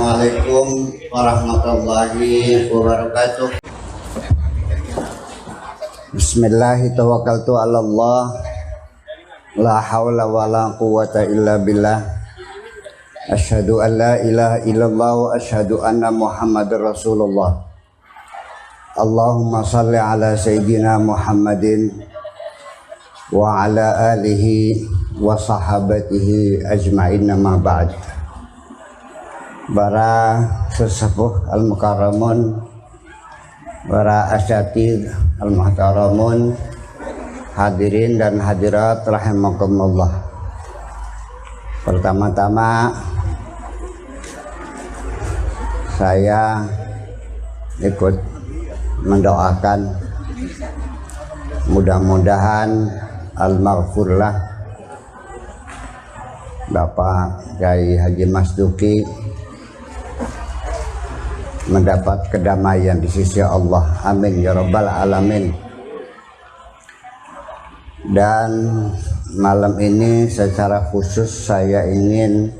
Assalamualaikum warahmatullahi wabarakatuh. Bismillahirrahmanirrahim. La haula wa la quwata illa billah. Asyhadu an la ilaha illallah wa asyhadu anna Muhammadar Rasulullah. Allahumma salli ala sayyidina Muhammadin wa ala alihi wa sahabatihi ajma'in, ma ba'd. Para sesepuh al-mukarramun, para asyatid al-muhtaramun, hadirin dan hadirat rahimakumullah. Pertama-tama saya ikut mendoakan mudah-mudahan al-maghfurlah Bapak Kiai Haji Mas Duki mendapat kedamaian di sisi Allah. Amin ya rabbal alamin. Dan malam ini secara khusus saya ingin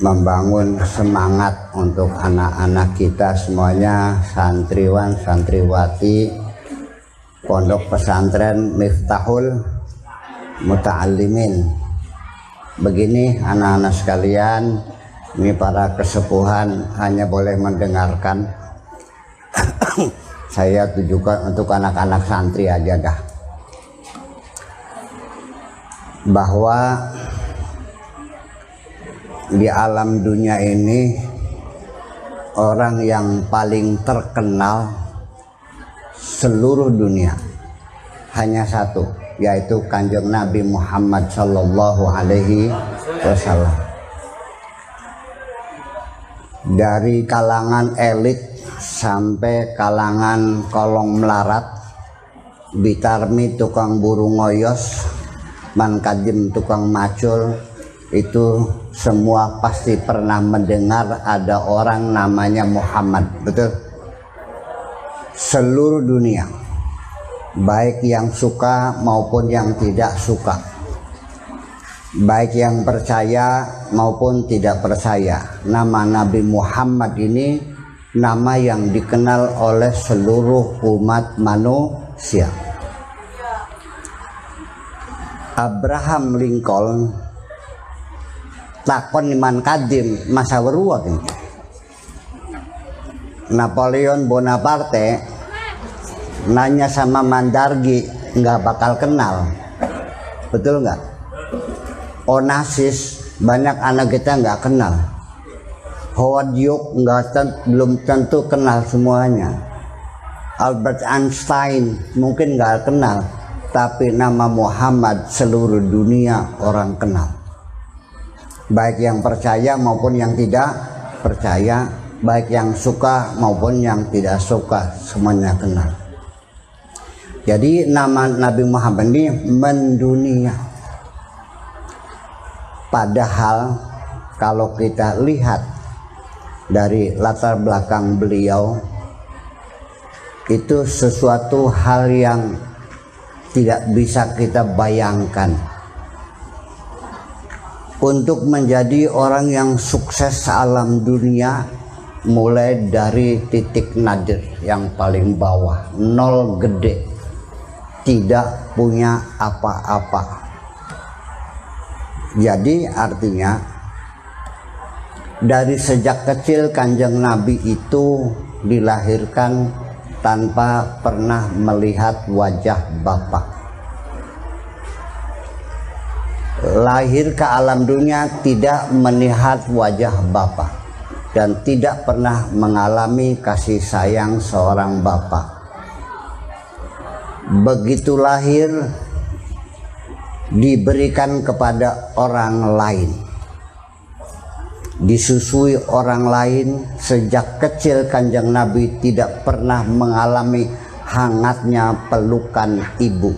membangun semangat untuk anak-anak kita semuanya, santriwan santriwati Pondok Pesantren Miftahul Muta'allimin. Begini anak-anak sekalian, ini para kesepuhan hanya boleh mendengarkan. Saya tujukan untuk anak-anak santri aja dah, bahwa di alam dunia ini orang yang paling terkenal seluruh dunia hanya satu, yaitu Kanjeng Nabi Muhammad Sallallahu Alaihi Wasallam. Dari kalangan elit sampai kalangan kolong melarat, bitarmi tukang burung ngoyos, man kadim tukang macul, itu semua pasti pernah mendengar ada orang namanya Muhammad. Betul? Seluruh dunia, baik yang suka maupun yang tidak suka, baik yang percaya maupun tidak percaya, nama Nabi Muhammad ini nama yang dikenal oleh seluruh umat manusia. Abraham Lincoln takon iman kadim masa beruak ini. Napoleon Bonaparte nanya sama Mandargi, nggak bakal kenal. Betul nggak? Onassis banyak anak kita nggak kenal. Howard Hughes belum tentu kenal semuanya. Albert Einstein mungkin nggak kenal, tapi nama Muhammad seluruh dunia orang kenal, baik yang percaya maupun yang tidak percaya, baik yang suka maupun yang tidak suka, semuanya kenal. Jadi nama Nabi Muhammad ini mendunia. Padahal kalau kita lihat dari latar belakang beliau, itu sesuatu hal yang tidak bisa kita bayangkan. Untuk menjadi orang yang sukses alam dunia, mulai dari titik nadir yang paling bawah, nol gede, tidak punya apa-apa. Jadi artinya dari sejak kecil Kanjeng Nabi itu dilahirkan tanpa pernah melihat wajah Bapa. Lahir ke alam dunia tidak melihat wajah Bapa dan tidak pernah mengalami kasih sayang seorang bapa. Begitu lahir diberikan kepada orang lain, disusui orang lain. Sejak kecil Kanjeng Nabi tidak pernah mengalami hangatnya pelukan ibu.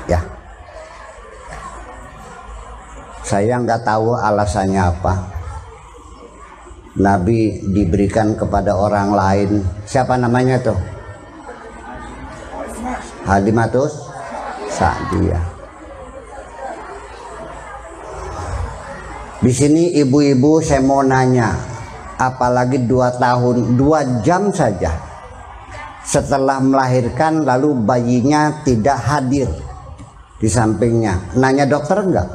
Ya, saya nggak tahu alasannya apa. Nabi diberikan kepada orang lain. Siapa namanya tuh? Halimatus Sa'diyah. Di sini ibu-ibu saya mau nanya, apalagi 2 tahun 2 jam saja setelah melahirkan lalu bayinya tidak hadir di sampingnya, nanya dokter enggak?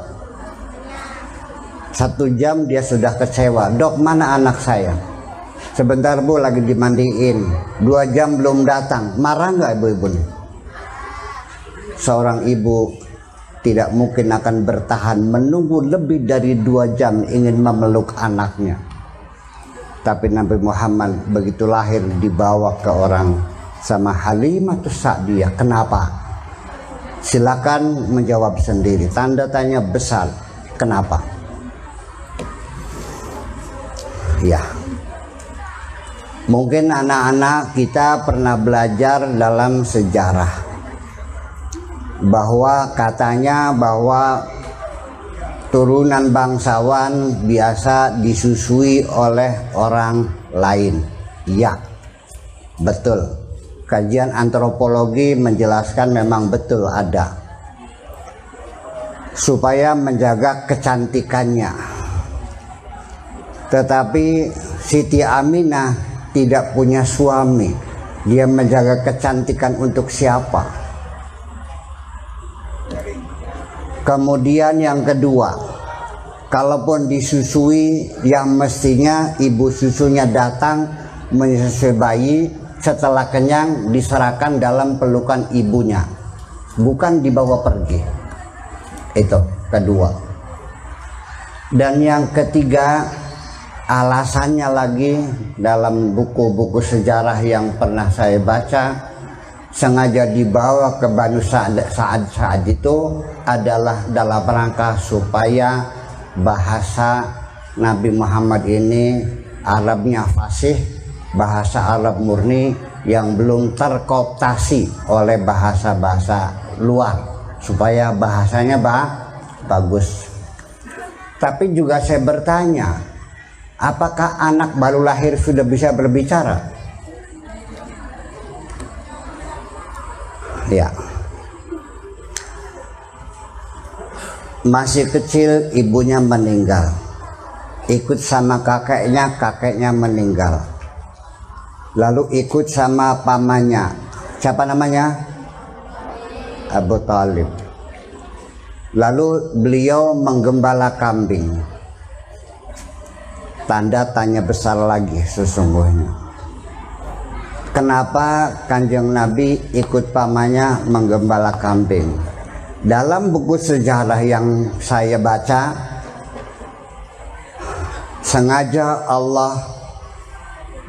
1 jam dia sudah kecewa, dok mana anak saya? Sebentar bu lagi dimandiin, 2 jam belum datang, marah enggak ibu-ibu? Seorang ibu tidak mungkin akan bertahan menunggu lebih dari 2 jam ingin memeluk anaknya. Tapi Nabi Muhammad begitu lahir dibawa ke orang sama Halimatus Sa'diyah. Kenapa? Silakan menjawab sendiri. Tanda tanya besar. Kenapa? Ya. Mungkin anak-anak kita pernah belajar dalam sejarah bahwa katanya bahwa turunan bangsawan biasa disusui oleh orang lain. Ya, betul. Kajian antropologi menjelaskan memang betul ada. Supaya menjaga kecantikannya. Tetapi Siti Aminah tidak punya suami. Dia menjaga kecantikan untuk siapa? Kemudian yang kedua, kalaupun disusui yang mestinya ibu susunya datang menyusui bayi, setelah kenyang diserahkan dalam pelukan ibunya, bukan dibawa pergi. Itu kedua. Dan yang ketiga, alasannya lagi dalam buku-buku sejarah yang pernah saya baca, sengaja dibawa ke Banu Sa'ad itu adalah dalam rangka supaya bahasa Nabi Muhammad ini Arabnya fasih, bahasa Arab murni yang belum terkooptasi oleh bahasa-bahasa luar, supaya bahasanya bagus. Tapi juga saya bertanya, apakah anak baru lahir sudah bisa berbicara? Ya, masih kecil ibunya meninggal, ikut sama kakeknya meninggal, lalu ikut sama pamannya, siapa namanya? Abu Talib. Lalu beliau menggembala kambing. Tanda tanya besar lagi sesungguhnya. Kenapa Kanjeng Nabi ikut pamannya menggembala kambing? Dalam buku sejarah yang saya baca, sengaja Allah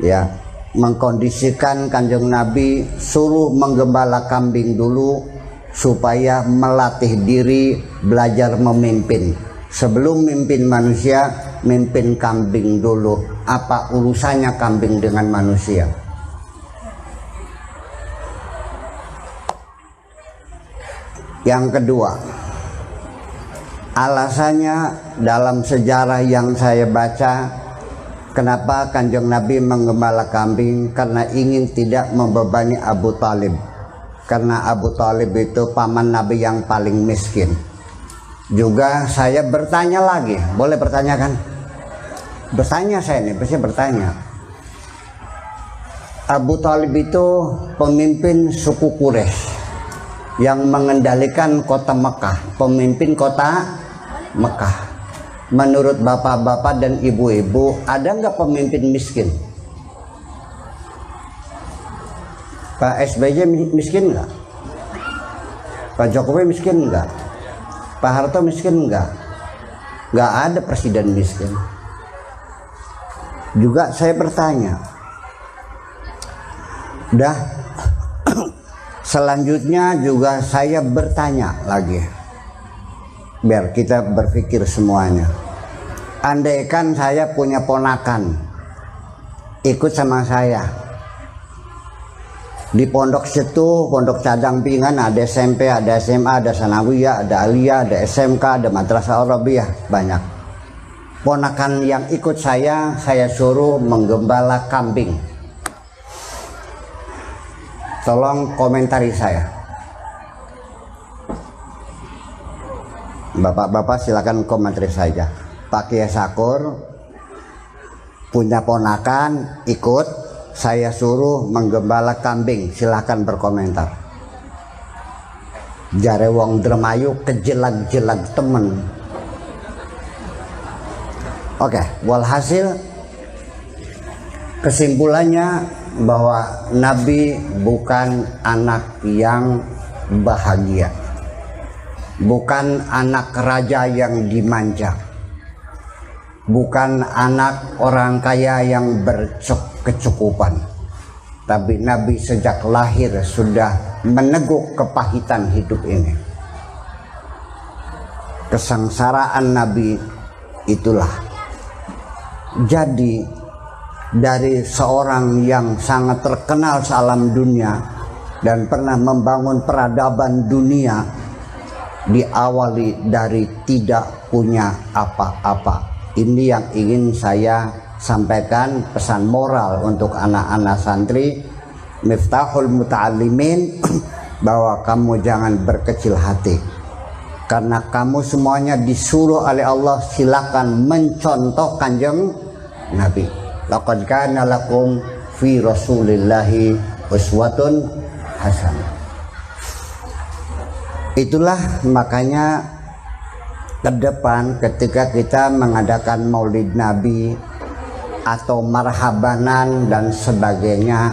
ya mengkondisikan Kanjeng Nabi suruh menggembala kambing dulu supaya melatih diri belajar memimpin. Sebelum mimpin manusia, mimpin kambing dulu. Apa urusannya kambing dengan manusia? Yang kedua, alasannya dalam sejarah yang saya baca, kenapa Kanjeng Nabi menggembala kambing? Karena ingin tidak membebani Abu Talib. Karena Abu Talib itu paman Nabi yang paling miskin. Juga saya bertanya lagi, boleh bertanya kan? Bertanya saya nih, pasti bertanya. Abu Talib itu pemimpin suku Quraisy yang mengendalikan kota Mekah, pemimpin kota Mekah. Menurut bapak-bapak dan ibu-ibu, ada nggak pemimpin miskin? Pak SBY miskin nggak? Pak Jokowi miskin nggak? Pak Harto miskin nggak? Nggak ada presiden miskin. Juga saya bertanya, dah. Selanjutnya juga saya bertanya lagi, biar kita berpikir semuanya. Andaikan saya punya ponakan ikut sama saya di pondok situ, pondok cadang Pingan, ada SMP, ada SMA, ada Sanawiyah, ada Aliyah, ada SMK, ada Madrasah Arabiyah, banyak. Ponakan yang ikut saya suruh menggembala kambing. Tolong komentari saya. Bapak-bapak silakan komentari saja. Pak Kiai Sakur punya ponakan ikut, saya suruh menggembala kambing, silahkan berkomentar. Jare wong Dremayu kejelag-jelag temen. Oke, walhasil kesimpulannya bahwa Nabi bukan anak yang bahagia, bukan anak raja yang dimanja, bukan anak orang kaya yang berkecukupan, tapi Nabi sejak lahir sudah meneguk kepahitan hidup ini. Kesengsaraan Nabi itulah. Jadi dari seorang yang sangat terkenal sealam dunia dan pernah membangun peradaban dunia, diawali dari tidak punya apa-apa. Ini yang ingin saya sampaikan, pesan moral untuk anak-anak santri, Miftahul Muta'allimin, bahwa kamu jangan berkecil hati, karena kamu semuanya disuruh oleh Allah silakan mencontoh kanjeng Nabi. Laqad kana lakum fi Rasulillahi uswatun hasanah. Itulah makanya ke depan ketika kita mengadakan Maulid Nabi atau marhabanan dan sebagainya,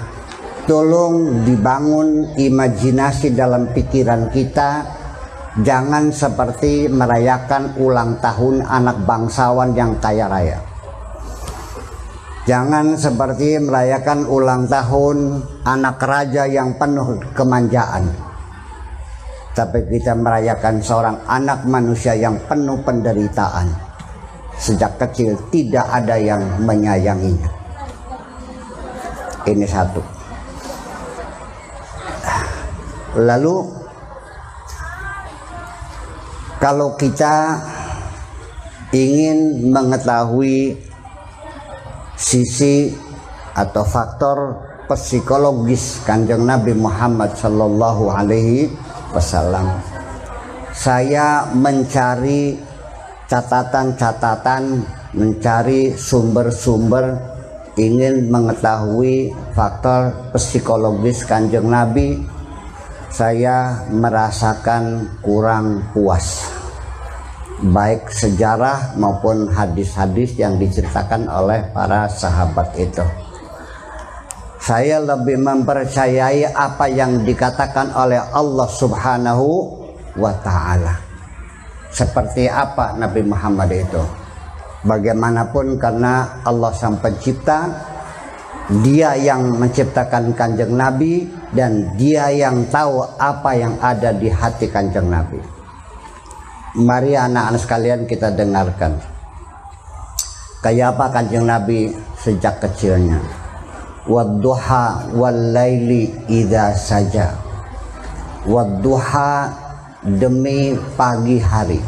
tolong dibangun imajinasi dalam pikiran kita. Jangan seperti merayakan ulang tahun anak bangsawan yang kaya raya. Jangan seperti merayakan ulang tahun anak raja yang penuh kemanjaan. Tapi kita merayakan seorang anak manusia yang penuh penderitaan. Sejak kecil tidak ada yang menyayanginya. Ini satu. Lalu kalau kita ingin mengetahui sisi atau faktor psikologis kanjeng Nabi Muhammad Sallallahu Alaihi Wasallam, saya mencari catatan-catatan, mencari sumber-sumber, ingin mengetahui faktor psikologis kanjeng Nabi. Saya merasakan kurang puas, baik sejarah maupun hadis-hadis yang diceritakan oleh para sahabat itu. Saya lebih mempercayai apa yang dikatakan oleh Allah Subhanahu wa Ta'ala. Seperti apa Nabi Muhammad itu? Bagaimanapun, karena Allah Sang Pencipta, Dia yang menciptakan kanjeng Nabi, dan Dia yang tahu apa yang ada di hati kanjeng Nabi. Mari anak-anak sekalian kita dengarkan kayak apa kanjeng Nabi sejak kecilnya. Wadduha wal laili idza saja. Wadduha demi pagi hari,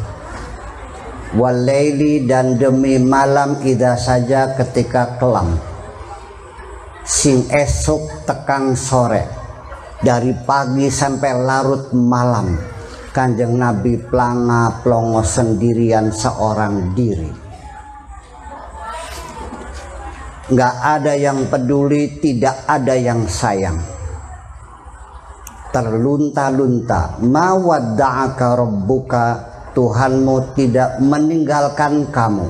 wal laili dan demi malam idza saja ketika kelam. Sing esok tekang sore, dari pagi sampai larut malam kanjeng Nabi planga plongo sendirian seorang diri. Nggak ada yang peduli, tidak ada yang sayang. Terlunta-lunta. Ma wadda'aka rabbuka, Tuhanmu tidak meninggalkan kamu.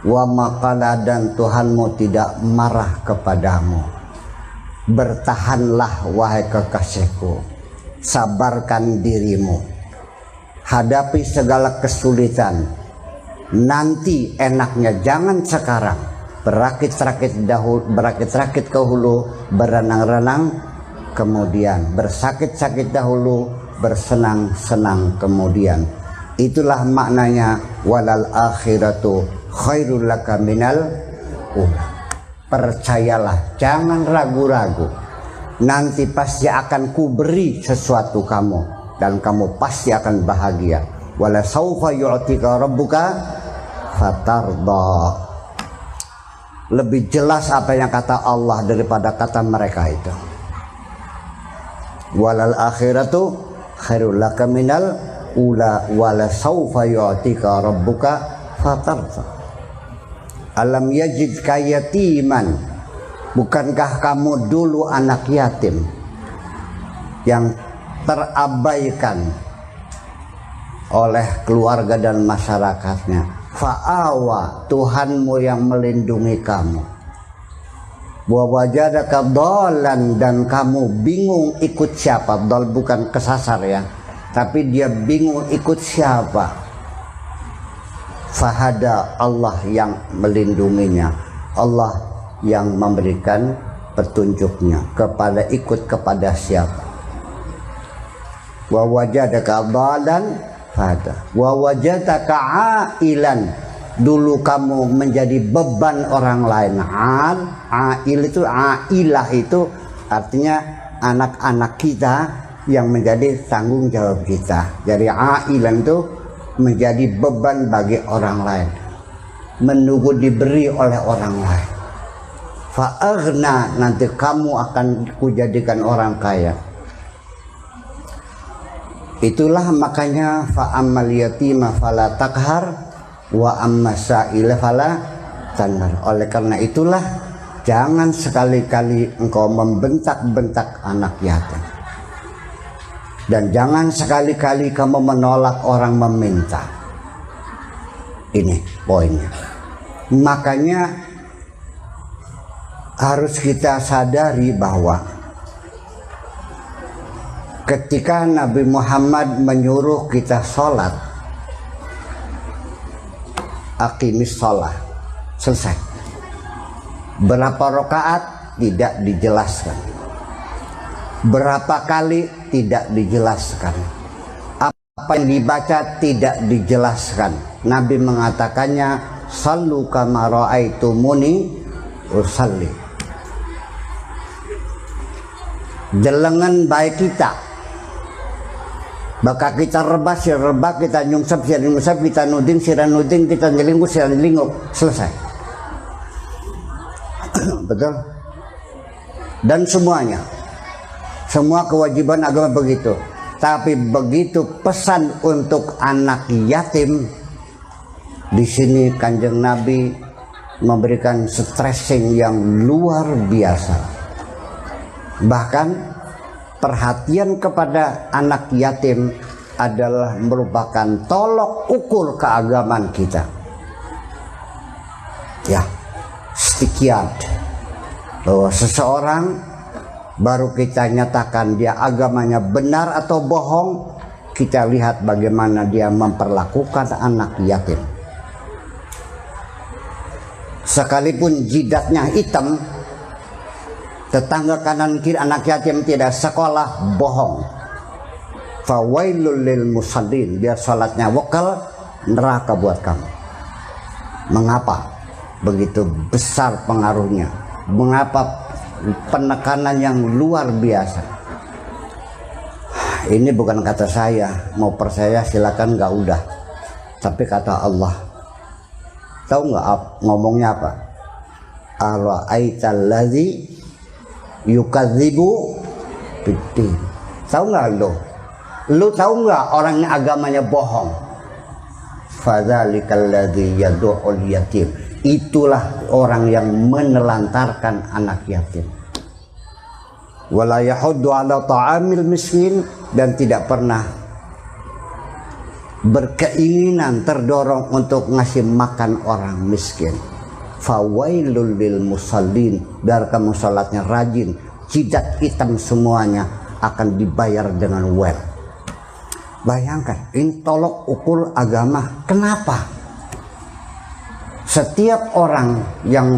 Wa maqala, dan Tuhanmu tidak marah kepadamu. Bertahanlah wahai kekasihku, sabarkan dirimu, hadapi segala kesulitan. Nanti enaknya jangan sekarang. Berakit-rakit dahulu, berakit-rakit ke hulu, berenang-renang kemudian, bersakit-sakit dahulu, bersenang-senang kemudian. Itulah maknanya walal akhiratu khairul laka minal ula. Percayalah, jangan ragu-ragu, nanti pasti akan kuberi sesuatu kamu dan kamu pasti akan bahagia. Wala saufa yu'tika rabbuka fatarda. Lebih jelas apa yang kata Allah daripada kata mereka itu. Walal akhiratu khairul laka minal ula wala saufa yu'tika rabbuka fatarda. Alam yajidka yatiman, bukankah kamu dulu anak yatim yang terabaikan oleh keluarga dan masyarakatnya. Fa'awa, Tuhanmu yang melindungi kamu. Wa wajadaka dhalan, dan kamu bingung ikut siapa. Dhal bukan kesasar ya, tapi dia bingung ikut siapa. Fahada, Allah yang melindunginya, Allah yang memberikan petunjuknya kepada ikut kepada siapa. Wa wajadaka dhalan fahada wa wajadaka ailan, dulu kamu menjadi beban orang lain. Ail itu, ailah itu artinya anak-anak kita yang menjadi tanggung jawab kita. Jadi ailan itu menjadi beban bagi orang lain, menunggu diberi oleh orang lain. Fa'aghna, nanti kamu akan kujadikan orang kaya. Itulah makanya fa'ammal yatima fala takhar wa amma sa'ila fala tanhar. Oleh karena itulah jangan sekali-kali engkau membentak-bentak anak yatim, dan jangan sekali-kali kamu menolak orang meminta. Ini poinnya. Makanya harus kita sadari bahwa ketika Nabi Muhammad menyuruh kita sholat, aqimis sholat, selesai. Berapa rakaat tidak dijelaskan, berapa kali tidak dijelaskan, apa yang dibaca tidak dijelaskan. Nabi mengatakannya, sallu kama ra'aitumuni usalli. Delengan baik kita, baka kita rebah si rebah, kita nyungsep si nyungsep, kita nuding si nuding, kita nyelingguk si nyelingguk, selesai. Betul. Dan semuanya, semua kewajiban agama begitu. Tapi begitu pesan untuk anak yatim, di sini Kanjeng Nabi memberikan stressing yang luar biasa. Bahkan perhatian kepada anak yatim adalah merupakan tolok ukur keagamaan kita. Ya, stikiat bahwa seseorang baru kita nyatakan dia agamanya benar atau bohong, kita lihat bagaimana dia memperlakukan anak yatim. Sekalipun jidatnya hitam, tetangga kanan kiri anak yatim tidak sekolah, bohong. Fawailul lil musallin, biar salatnya wakal, neraka buat kamu. Mengapa begitu besar pengaruhnya? Mengapa penekanan yang luar biasa? Ini bukan kata saya, mau percaya silakan, nggak udah. Tapi kata Allah. Tahu nggak ngomongnya apa? Ara'aital ladzi yukadzibu biddin. Tahu nggak lo? Lu tahu nggak orangnya agamanya bohong? Fadzalikal ladzi yad'ul yatim. Itulah orang yang menelantarkan anak yatim. Wala yahuddu ala ta'amil miskin, dan tidak pernah berkeinginan terdorong untuk ngasih makan orang miskin. Fawailul lil musallin, biar kamu salatnya rajin, jidat hitam semuanya akan dibayar dengan well. Bayangkan, ini tolok ukur agama. Kenapa? Setiap orang yang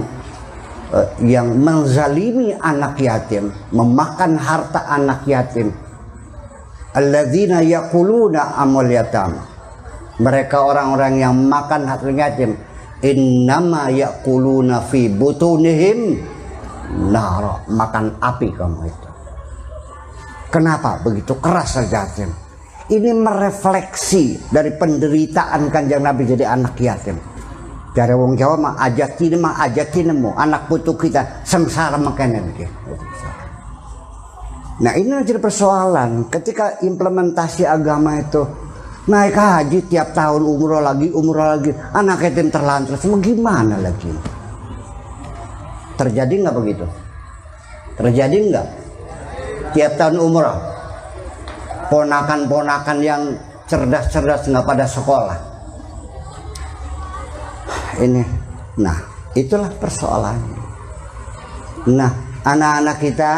menzalimi anak yatim, memakan harta anak yatim, alladzina yaquluna amwal yatam, mereka orang-orang yang makan harta yatim, innama yaquluna fi butunihim nar, makan api kamu itu. Kenapa begitu keras yatim? Ini merefleksi dari penderitaan Kanjeng Nabi jadi anak yatim. Dari wong Jawa mah ajakinmu, anak putu kita sengsara makanya begitu. Nah ini jadi persoalan ketika implementasi agama itu naik haji tiap tahun, umroh lagi, anak yatim terlantar, semua gimana lagi? Terjadi nggak begitu? Terjadi nggak? Tiap tahun umroh, ponakan-ponakan yang cerdas-cerdas nggak pada sekolah. Ini, nah itulah persoalannya. Nah, anak-anak kita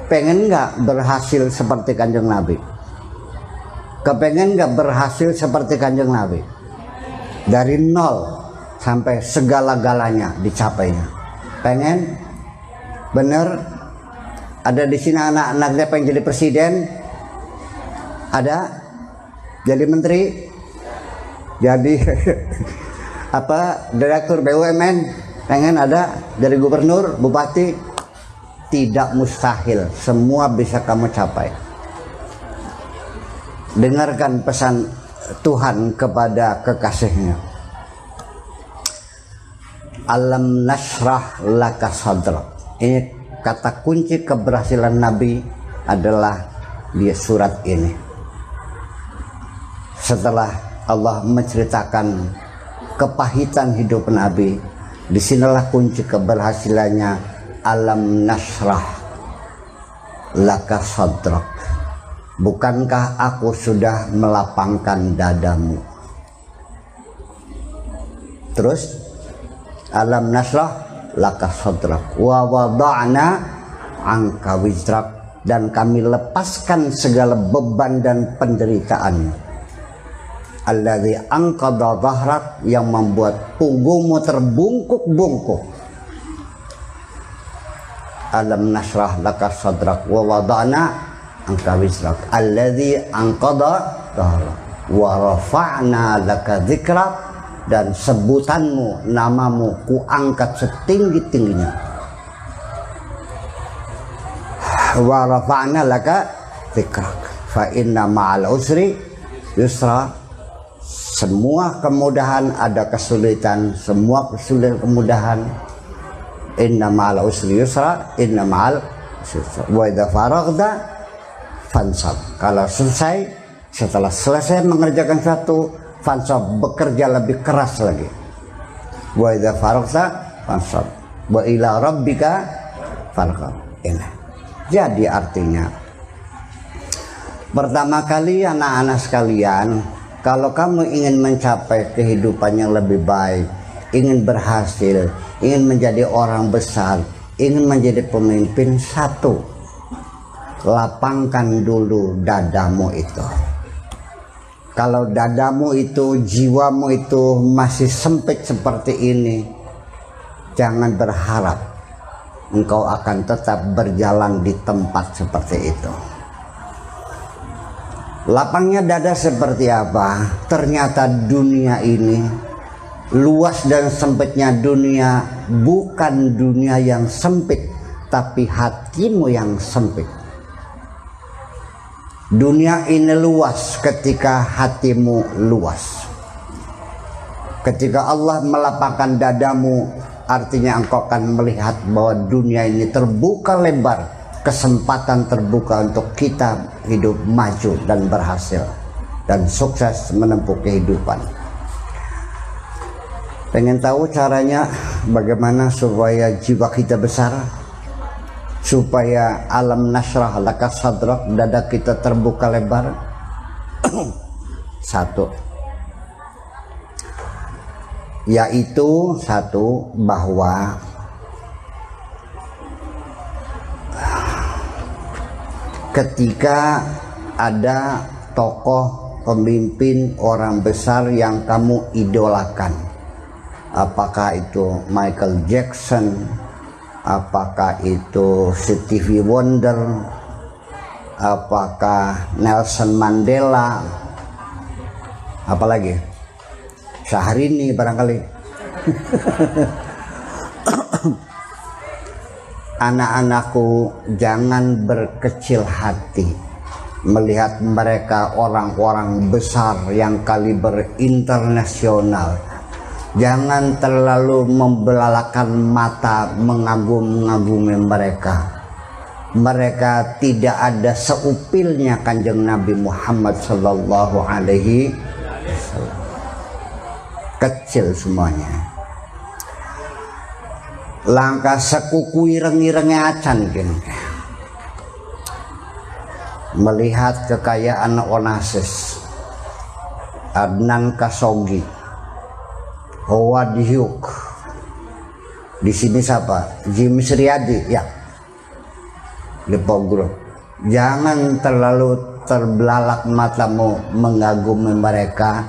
pengen nggak berhasil seperti Kanjeng Nabi? Kepengen nggak berhasil seperti Kanjeng Nabi? Dari nol sampai segala-galanya dicapainya. Pengen? Bener? Ada di sini anak-anaknya pengen jadi presiden? Ada? Jadi menteri? Jadi apa? Direktur BUMN? Pengen ada? Jadi gubernur, bupati? Tidak mustahil, semua bisa kamu capai. Dengarkan pesan Tuhan kepada kekasihnya. Alam nasrah laka sadrak. Ini kata kunci keberhasilan Nabi adalah di surat ini. Setelah Allah menceritakan kepahitan hidup Nabi, disinilah kunci keberhasilannya. Alam nasrah laka sadrak. Bukankah aku sudah melapangkan dadamu? Terus alam nasrah laka sadrak wa wada'na anka wizrak, dan kami lepaskan segala beban dan penderitaan. Alladzi anqadha dhahrak, yang membuat punggungmu terbungkuk-bungkuk. Alam nasrah laka sadrak wa wada'na angka wizrak alladzi anqadha dhahrak wa rafa'na laka dzikrak, dan sebutanmu, namamu kuangkat setinggi-tingginya. Wa rafa'na laka dzikrak fa inna ma'al usri yusra. Semua kemudahan ada kesulitan, semua kesulitan kemudahan. Inna ma'al usri yusra, inna ma'al usri yusra. Wa idza faraghta fansab. Kalau setelah selesai mengerjakan satu, fansab, bekerja lebih keras lagi. Wa idza faraghta fansab wa ila rabbika farghab. Ini. Jadi artinya, pertama kali anak-anak sekalian, kalau kamu ingin mencapai kehidupan yang lebih baik, ingin berhasil, ingin menjadi orang besar, ingin menjadi pemimpin, satu, lapangkan dulu dadamu itu. Kalau dadamu itu, jiwamu itu masih sempit seperti ini, jangan berharap engkau akan tetap berjalan di tempat seperti itu. Lapangnya dada seperti apa? Ternyata dunia ini, luas dan sempitnya dunia, bukan dunia yang sempit, tapi hatimu yang sempit. Dunia ini luas ketika hatimu luas. Ketika Allah melapangkan dadamu, artinya engkau akan melihat bahwa dunia ini terbuka lebar, kesempatan terbuka untuk kita hidup maju dan berhasil dan sukses menempuh kehidupan. Pengen tahu caranya bagaimana supaya jiwa kita besar? Supaya alam nasrah laka sadrak, dada kita terbuka lebar? Satu, yaitu bahwa ketika ada tokoh pemimpin orang besar yang kamu idolakan, apakah itu Michael Jackson, apakah itu Stevie Wonder, apakah Nelson Mandela, apalagi Syahrini barangkali. Anak-anakku, jangan berkecil hati melihat mereka orang-orang besar yang kaliber internasional. Jangan terlalu membelalakan mata mengagum-ngagumi mereka. mereka tidak ada seupilnya Kanjeng Nabi Muhammad sallallahu alaihi wasallam. Kecil semuanya. Langkah sekuku ireng-ireng acan gini. Melihat kekayaan Onassis, Adnan Khashoggi, Howard Hughes, di sini siapa? James Riyadi, ya. Lipo. Jangan terlalu terbelalak matamu mengagumi mereka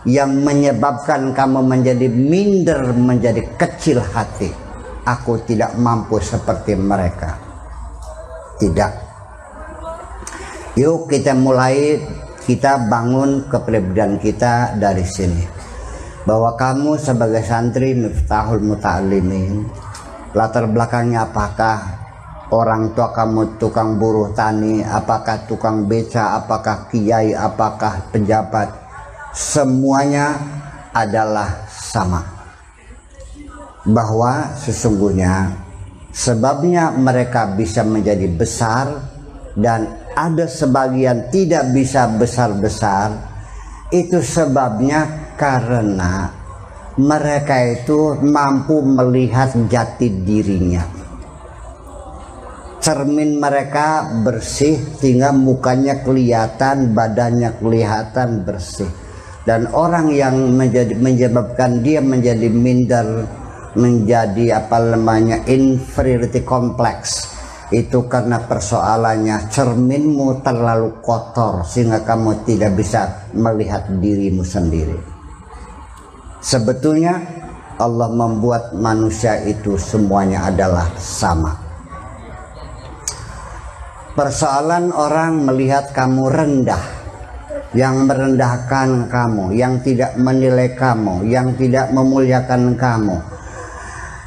yang menyebabkan kamu menjadi minder, menjadi kecil hati. Aku tidak mampu seperti mereka. Tidak. Yuk kita mulai, kita bangun kepribadian kita dari sini. Bahwa kamu sebagai santri Miftahul Muta'allimin, latar belakangnya apakah? Orang tua kamu tukang buruh tani, apakah tukang beca, apakah kiai, apakah pejabat, semuanya adalah sama. Bahwa sesungguhnya sebabnya mereka bisa menjadi besar dan ada sebagian tidak bisa besar-besar, itu sebabnya karena mereka itu mampu melihat jati dirinya. Cermin mereka bersih sehingga mukanya kelihatan, badannya kelihatan bersih. Dan orang yang menyebabkan dia menjadi minder, menjadi inferiority complex, itu karena persoalannya cerminmu terlalu kotor sehingga kamu tidak bisa melihat dirimu sendiri. Sebetulnya Allah membuat manusia itu semuanya adalah sama. Persoalan orang melihat kamu rendah, yang merendahkan kamu, yang tidak menilai kamu, yang tidak memuliakan kamu,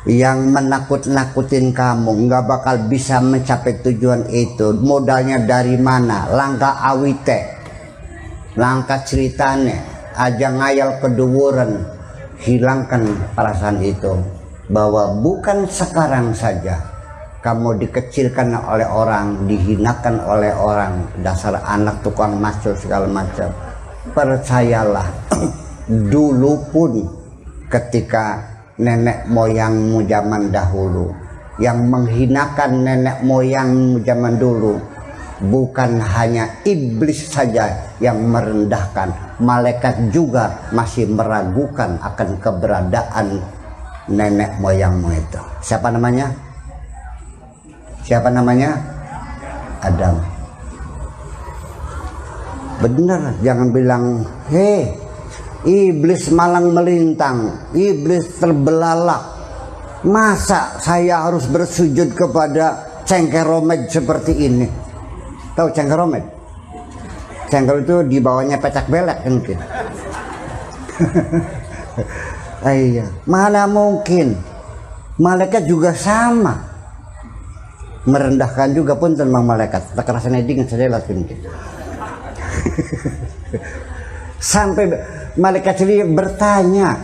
yang menakut-nakutin kamu, nggak bakal bisa mencapai tujuan itu. Modalnya dari mana? Langkah awite, langkah ceritane, aja ngayal keduwuran. Hilangkan perasaan itu, bahwa bukan sekarang saja kamu dikecilkan oleh orang, dihinakan oleh orang, dasar anak tukang macul segala macam. Percayalah, dulu pun ketika nenek moyangmu zaman dahulu, yang menghinakan nenek moyangmu zaman dulu, bukan hanya iblis saja yang merendahkan, malaikat juga masih meragukan akan keberadaan nenek moyangmu itu. Siapa namanya? Siapa namanya? Adam. Benar, jangan bilang, hei, iblis malang melintang, iblis terbelalak. Masa saya harus bersujud kepada cengkeromet seperti ini? Tahu cengkeromet? Cengker itu di bawahnya pecak belek kan mungkin. Iya, mana mungkin? Malaikat juga sama. Merendahkan juga pun tentang malaikat. Tak rasanya dingin saja lakuin gitu. Sampai malaikat sendiri bertanya,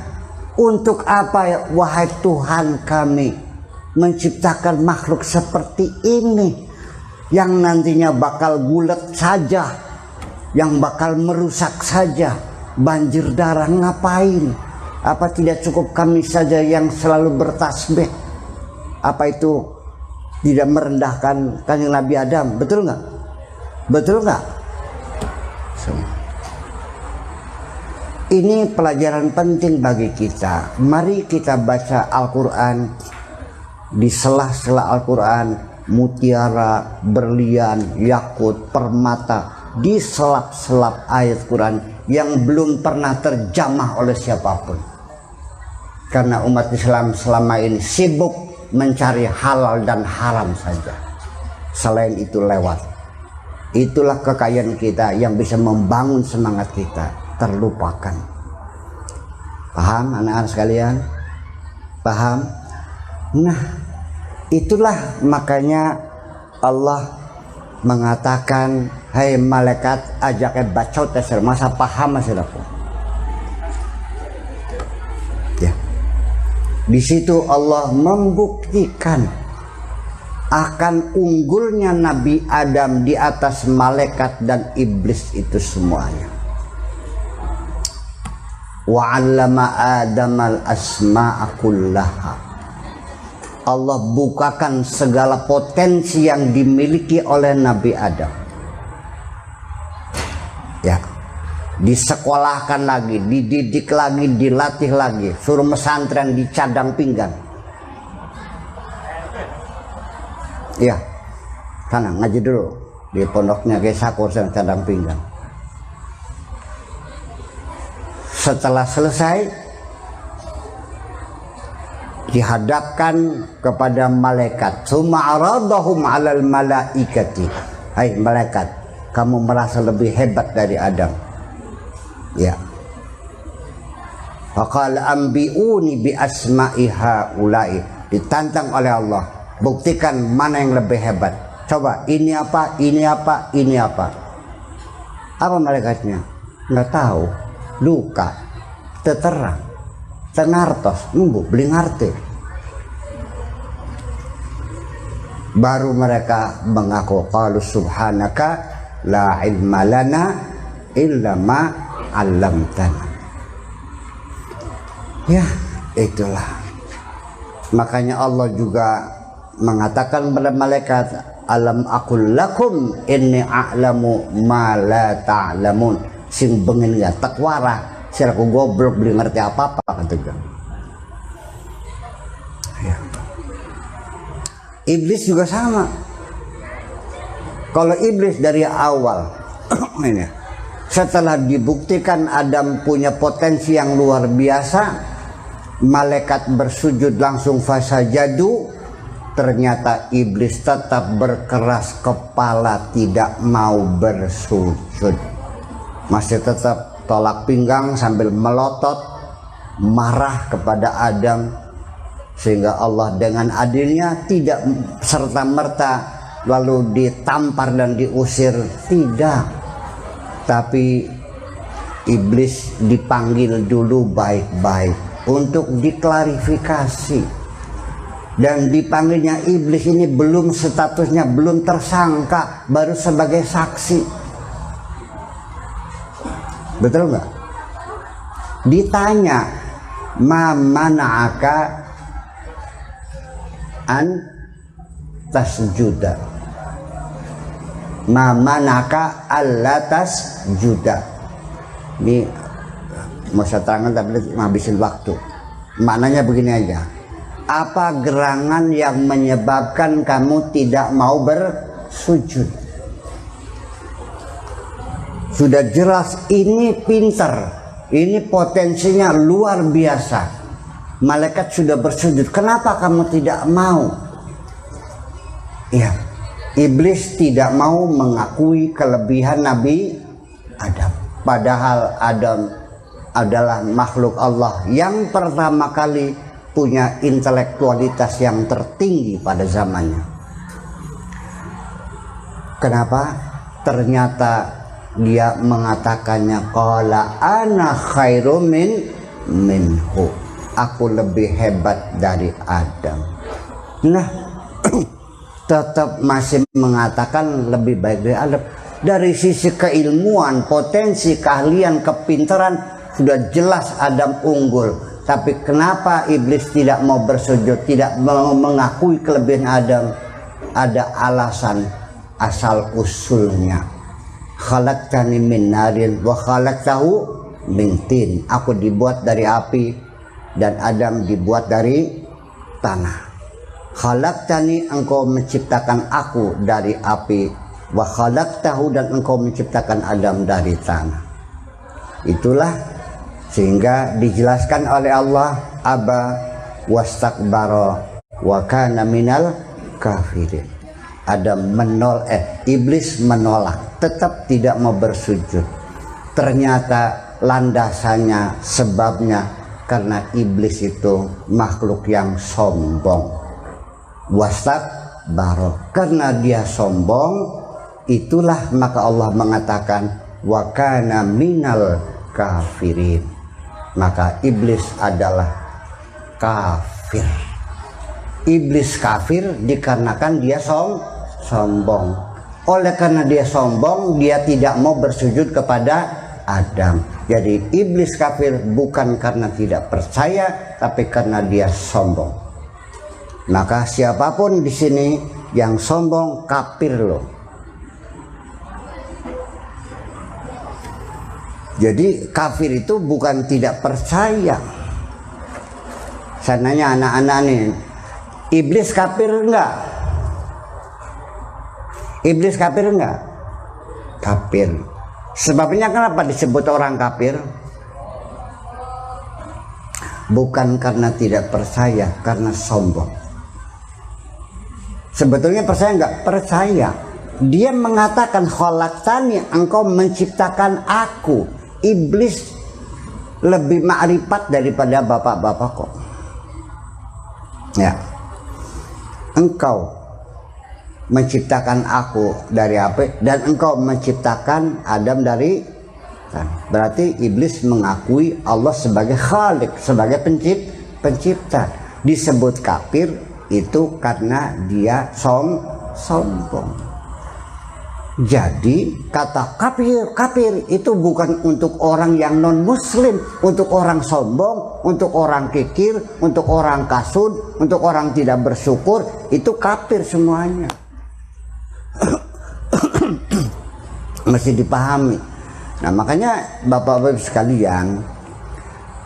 untuk apa wahai Tuhan kami menciptakan makhluk seperti ini yang nantinya bakal bulat saja, yang bakal merusak saja, banjir darah, ngapain? Apa tidak cukup kami saja yang selalu bertasbih? Apa itu tidak merendahkan Kanjeng Nabi Adam? Betul nggak? Betul nggak? Ini pelajaran penting bagi kita. Mari kita baca Al-Quran. Di sela-sela Al-Quran, mutiara, berlian, yakut, permata, diselap-selap ayat Quran yang belum pernah terjamah oleh siapapun. Karena umat Islam selama ini sibuk mencari halal dan haram saja. Selain itu lewat. Itulah kekayaan kita yang bisa membangun semangat kita. Terlupakan. Paham anak-anak sekalian? Paham? Nah, itulah makanya Allah mengatakan, hai malaikat, ajaknya bacot teser, masa paham masih aku. Ya. Di situ Allah membuktikan akan unggulnya Nabi Adam di atas malaikat dan iblis itu semuanya. Wa 'allama Adamal asma'a kullaha. Allah bukakan segala potensi yang dimiliki oleh Nabi Adam. Ya, disekolahkan lagi, dididik lagi, dilatih lagi, suruh pesantren di cadang pinggang. Ya, sana ngaji dulu di pondoknya Kiai Sakur cadang pinggang. Setelah selesai, dihadapkan kepada malaikat. Summa aradahum 'alal malaikati. Hai malaikat, kamu merasa lebih hebat dari Adam. Ya. Faqala ambiuni bi asma'i haula'i. Ditantang oleh Allah, buktikan mana yang lebih hebat. Coba, ini apa, ini apa, ini apa. Apa malaikatnya? Nggak tahu. Luka, terterang, tenartos, nunggu, beli ngerti. Baru mereka mengaku, qalu subhanaka la ilma lana illa ma 'allamtana. Ya, itulah. Makanya Allah juga mengatakan kepada malaikat, alam aqul lakum inni a'lamu ma la ta'lamun. Sing bengen ya takwara, siraku goblok beli ngerti apa-apa kata. Ya. Iblis juga sama. Kalau iblis dari awal ini, setelah dibuktikan Adam punya potensi yang luar biasa, malaikat bersujud langsung fasajadu, ternyata iblis tetap berkeras kepala tidak mau bersujud. Masih tetap tolak pinggang sambil melotot marah kepada Adam, sehingga Allah dengan adilnya tidak serta-merta lalu ditampar dan diusir, tidak, tapi iblis dipanggil dulu baik-baik untuk diklarifikasi. Dan dipanggilnya iblis ini belum statusnya, belum tersangka, baru sebagai saksi. Betul nggak? Ditanya, ma mana'aka an tasjuda, ma mana'aka alla tasjuda. Ini mau saya terangkan tapi ngabisin waktu. Maknanya begini aja, apa gerangan yang menyebabkan kamu tidak mau bersujud? Sudah jelas ini pinter, ini potensinya luar biasa. Malaikat sudah bersujud, kenapa kamu tidak mau? Ya, iblis tidak mau mengakui kelebihan Nabi Adam. Padahal Adam adalah makhluk Allah yang pertama kali punya intelektualitas yang tertinggi pada zamannya. Kenapa? Ternyata dia mengatakannya, qala ana khairum minhu. Aku lebih hebat dari Adam. Nah, tetap masih mengatakan lebih baik dari Adam. Dari sisi keilmuan, potensi, keahlian, kepintaran sudah jelas Adam unggul. Tapi kenapa iblis tidak mau bersujud, tidak mau mengakui kelebihan Adam? Ada alasan asal usulnya. Khalaqtani min narin wa khalaqtahu min tin. Aku dibuat dari api dan Adam dibuat dari tanah. Khalaqtani, engkau menciptakan aku dari api, wa khalaqtahu, dan engkau menciptakan Adam dari tanah. Itulah sehingga dijelaskan oleh Allah, aba wastakbara wa kana minal kafirin. Iblis menolak, tetap tidak mau bersujud. Ternyata landasannya, sebabnya karena iblis itu makhluk yang sombong. Wastakbara, karena dia sombong, itulah maka Allah mengatakan wa kana minal kafirin. Maka iblis adalah kafir. Iblis kafir dikarenakan dia sombong. Oleh karena dia sombong, dia tidak mau bersujud kepada Adam. Jadi iblis kafir bukan karena tidak percaya, tapi karena dia sombong. Maka siapapun di sini yang sombong kafir loh. Jadi kafir itu bukan tidak percaya. Saya nanya anak-anak nih, iblis kafir enggak? Iblis kafir enggak? Kafir. Sebabnya kenapa disebut orang kafir? Bukan karena tidak percaya, karena sombong. Sebetulnya percaya enggak? Percaya. Dia mengatakan khalaqtani, engkau menciptakan aku. Iblis lebih ma'rifat daripada bapak-bapak kok. Ya. Engkau menciptakan aku dari api dan engkau menciptakan Adam dari tanah. Berarti iblis mengakui Allah sebagai khalik, sebagai pencipta. Disebut kafir itu karena dia sombong. Jadi kata kafir itu bukan untuk orang yang non muslim, untuk orang sombong, untuk orang kikir, untuk orang kasut, untuk orang tidak bersyukur, itu kafir semuanya. Mesti dipahami. Nah makanya Bapak-Bapak sekalian,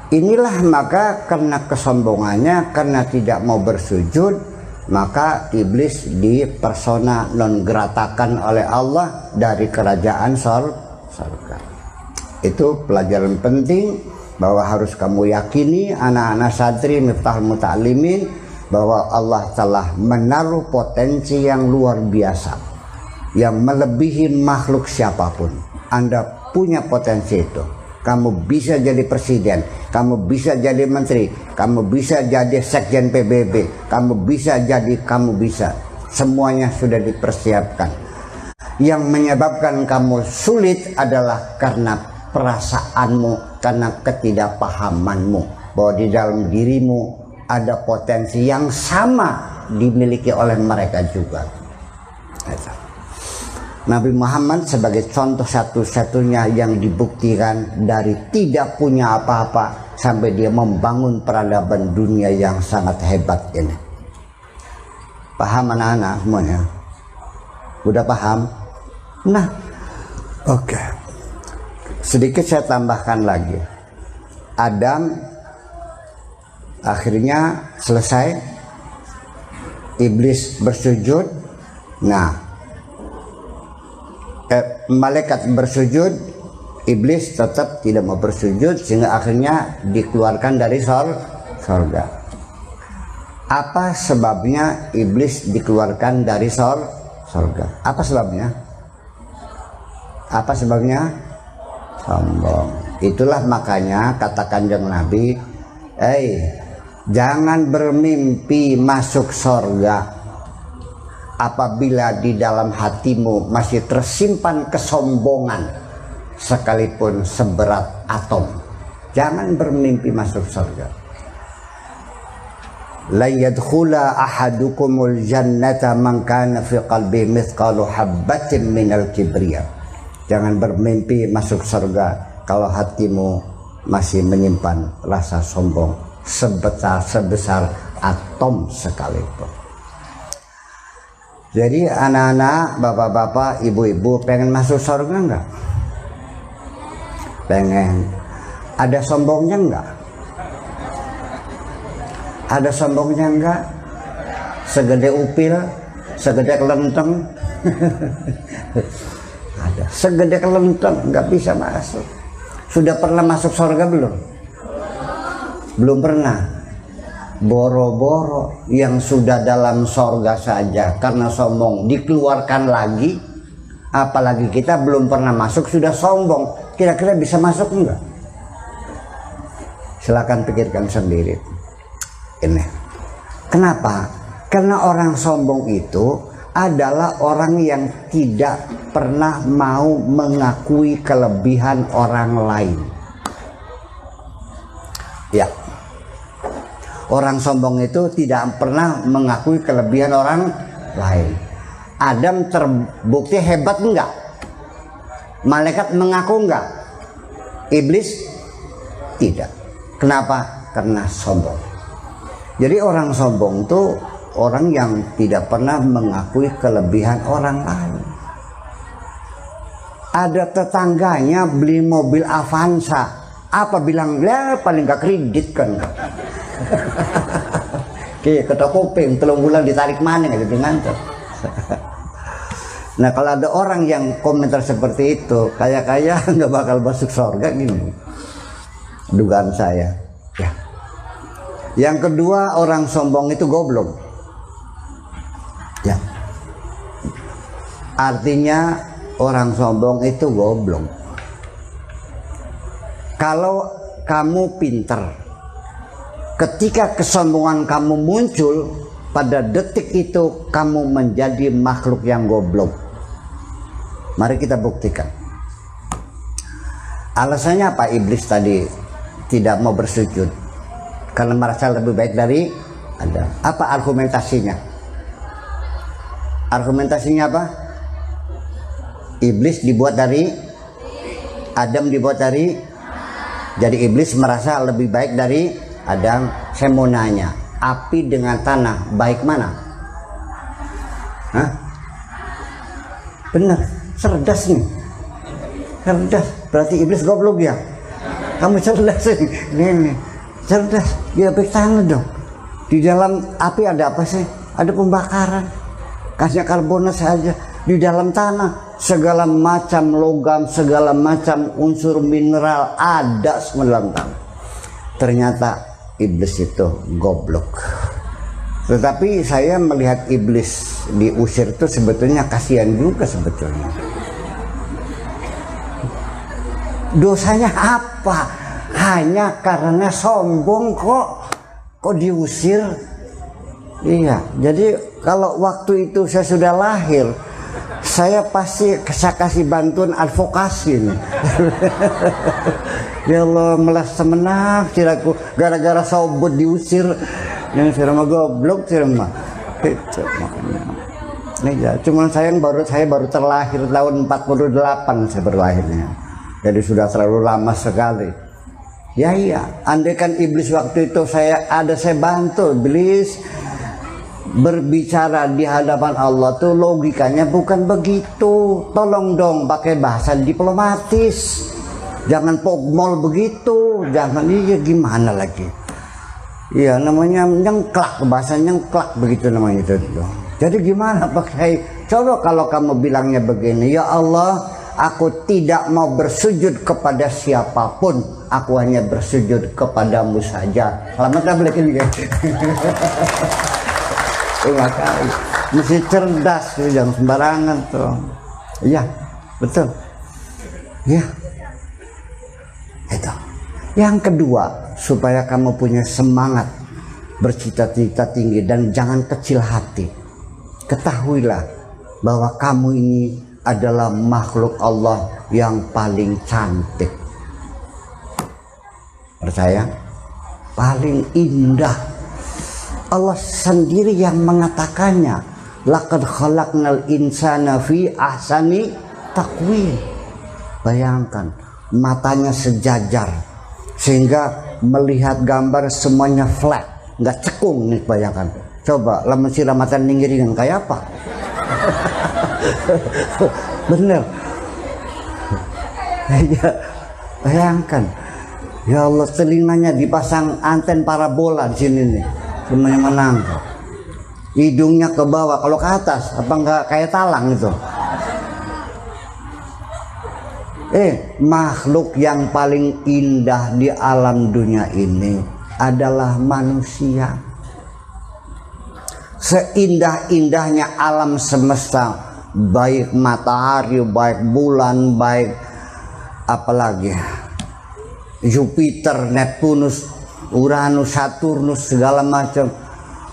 inilah maka karena kesombongannya, karena tidak mau bersujud, maka iblis dipersona non gratakan oleh Allah dari kerajaan surga. Itu pelajaran penting bahwa harus kamu yakini anak-anak santri Miftahul Muta'allimin bahwa Allah telah menaruh potensi yang luar biasa, yang melebihi makhluk siapapun. Anda punya potensi itu. Kamu bisa jadi presiden, kamu bisa jadi menteri, kamu bisa jadi sekjen PBB, kamu bisa. Semuanya sudah dipersiapkan. Yang menyebabkan kamu sulit adalah karena perasaanmu, karena ketidakpahamanmu bahwa di dalam dirimu ada potensi yang sama dimiliki oleh mereka juga. Nabi Muhammad sebagai contoh satu-satunya yang dibuktikan dari tidak punya apa-apa sampai dia membangun peradaban dunia yang sangat hebat ini. Paham anak-anak semuanya? Udah paham? Nah, oke. Sedikit saya tambahkan lagi. Adam akhirnya selesai, iblis bersujud. Nah, malaikat bersujud, iblis tetap tidak mau bersujud sehingga akhirnya dikeluarkan dari surga. Apa sebabnya iblis dikeluarkan dari surga? Apa sebabnya? Apa sebabnya? Sombong. Itulah makanya kata Kanjeng Nabi, jangan bermimpi masuk surga apabila di dalam hatimu masih tersimpan kesombongan sekalipun seberat atom. Jangan bermimpi masuk surga. La yadkhula ahadukumul jannata man kana fi qalbi mithqalu habbatin minal kibriya. Jangan bermimpi masuk surga kalau hatimu masih menyimpan rasa sombong sebesar atom sekalipun. Jadi anak-anak, bapak-bapak, ibu-ibu pengen masuk surga enggak? Pengen. Ada sombongnya enggak? Ada sombongnya enggak? Segede upil, segede kelenteng. Ada. Segede kelenteng enggak bisa masuk. Sudah pernah masuk surga belum? Belum pernah. Boro-boro yang sudah dalam sorga saja karena sombong dikeluarkan lagi, apalagi kita belum pernah masuk sudah sombong, kira-kira bisa masuk enggak? Silakan pikirkan sendiri. Ini kenapa? Karena orang sombong itu adalah orang yang tidak pernah mau mengakui kelebihan orang lain. Ya, Orang sombong itu tidak pernah mengakui kelebihan orang lain. Adam terbukti hebat enggak? Malaikat mengaku enggak? Iblis tidak. Kenapa? Karena sombong. Jadi orang sombong itu orang yang tidak pernah mengakui kelebihan orang lain. Ada tetangganya beli mobil Avanza, apa bilang, ya paling gak kredit kan. Kayak ketok kuping, 3 bulan ditarik mana nggak jadi ngantor. Nah kalau ada orang yang komentar seperti itu, kaya-kaya nggak bakal masuk surga gini, dugaan saya. Ya. Yang kedua, orang sombong itu goblok. Ya. Artinya orang sombong itu goblok. Kalau kamu pinter, ketika kesombongan kamu muncul, pada detik itu kamu menjadi makhluk yang goblok. Mari kita buktikan. Alasannya apa iblis tadi tidak mau bersujud? Karena merasa lebih baik dari Adam. Apa argumentasinya? Argumentasinya apa? Iblis dibuat dari Adam, dibuat dari, jadi iblis merasa lebih baik dari Adam. Saya mau nanya, api dengan tanah baik mana? Hah? Benar, cerdas nih. Cerdas, berarti iblis goblok ya. Kamu cerdas nih. Cerdas, dia baik tanah dong. Di dalam api ada apa sih? Ada pembakaran. Kasih karbonat saja. Di dalam tanah segala macam logam, segala macam unsur mineral ada semua dalam tanah. Ternyata iblis itu goblok. Tetapi saya melihat iblis diusir itu sebetulnya kasihan juga sebetulnya. Dosanya apa? Hanya karena sombong kok diusir. Iya, jadi kalau waktu itu saya sudah lahir, saya pasti kasih bantuan advokasi nih. Ya Allah, melas semenang siraku gara-gara sobot diusir. Yang sirama goblok sirama. Itu makanya. Nih ya, cuman saya baru terlahir tahun 48 saya berlahirnya. Jadi sudah terlalu lama sekali. Ya iya, andaikan iblis waktu itu saya bantu iblis berbicara di hadapan Allah tuh logikanya bukan begitu. Tolong dong pakai bahasa diplomatis. Jangan pogmol begitu, jangan, iya gimana lagi. Iya namanya nyengklak, bahasa nyengklak begitu namanya itu. Jadi gimana Pak Kiai? Coba kalau kamu bilangnya begini, ya Allah, aku tidak mau bersujud kepada siapapun, aku hanya bersujud kepadamu saja. Selamat tak boleh gini. Mesti cerdas, jangan sembarangan tuh. Iya, betul. Iya. Itu. Yang kedua, supaya kamu punya semangat bercita-cita tinggi dan jangan kecil hati. Ketahuilah bahwa kamu ini adalah makhluk Allah yang paling cantik. Percaya? Paling indah. Allah sendiri yang mengatakannya. Laqad khalaqnal insana fi ahsani taqwim. Bayangkan, matanya sejajar sehingga melihat gambar semuanya flat, nggak cekung nih. Bayangkan, coba lamun siramatan ninggiringan kayak apa? Bener. Ya, bayangkan, ya Allah, telinganya dipasang anten parabola di sini nih, semuanya menangkap. Hidungnya ke bawah, kalau ke atas apa enggak kayak talang itu. Makhluk yang paling indah di alam dunia ini adalah manusia. Seindah-indahnya alam semesta, baik matahari, baik bulan, baik apalagi Jupiter, Neptunus, Uranus, Saturnus, segala macam,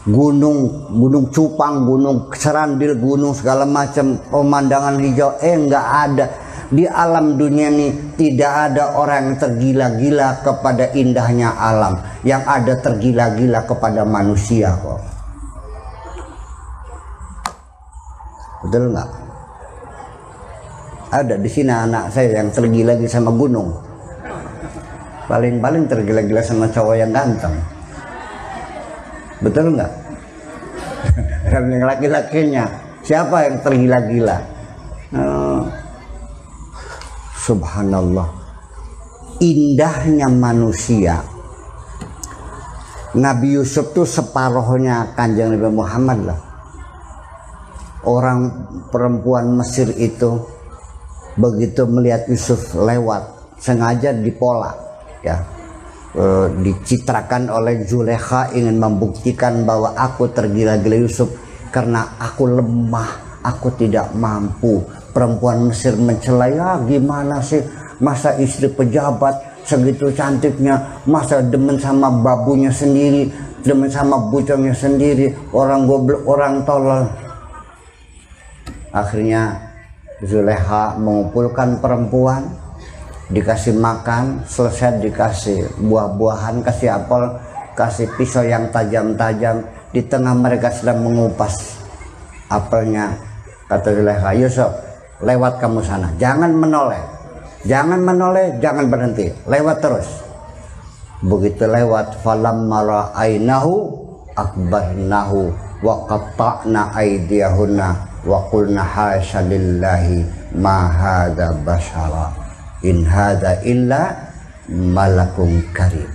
gunung cupang, gunung serandil, gunung segala macam, pemandangan hijau, enggak ada. Di alam dunia ini tidak ada orang yang tergila-gila kepada indahnya alam. Yang ada tergila-gila kepada manusia kok. Betul nggak? Ada di sini anak saya yang tergila-gila sama gunung. Paling-paling tergila-gila sama cowok yang ganteng. Betul nggak? Dan yang laki-lakinya siapa yang tergila-gila? Subhanallah, indahnya manusia. Nabi Yusuf tuh separuhnya Kanjeng Nabi Muhammad lah. Orang perempuan Mesir itu begitu melihat Yusuf lewat, sengaja dipola, ya, dicitrakan oleh Zulekha ingin membuktikan bahwa aku tergila-gila Yusuf karena aku lemah, aku tidak mampu. Perempuan Mesir mencela, ya gimana sih, masa istri pejabat segitu cantiknya, masa demen sama babunya sendiri, demen sama bucongnya sendiri, orang goblok, orang tolol. Akhirnya Zulekha mengumpulkan perempuan, dikasih makan, selesai dikasih buah-buahan, kasih apel, kasih pisau yang tajam-tajam. Di tengah mereka sedang mengupas apelnya, kata Zulekha, Yusuf, lewat kamu sana, jangan menoleh, jangan menoleh, jangan berhenti, lewat terus. Begitu lewat, falamma ra'ainahu akbarnahu wa qatta'na aydiyahunna wa qulna hasya lillahi ma hadza basyara in hadza illa malakun karim.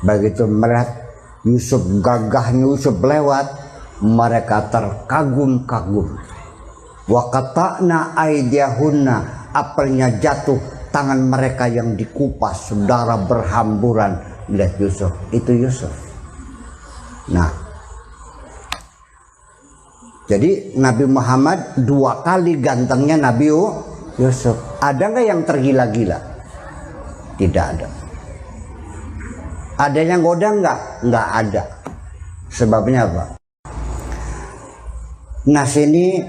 Begitu melihat Yusuf, gagahnya Yusuf lewat, mereka terkagum-kagum. Wa qata'na aydiyahunna, apelnya jatuh, tangan mereka yang dikupas, darah berhamburan. Lihat Yusuf, itu Yusuf. Nah, jadi Nabi Muhammad 2 kali gantengnya Nabi Yusuf. Ada nggak yang tergila-gila? Tidak ada. Ada yang goda nggak? Nggak ada. Sebabnya apa? Nas ini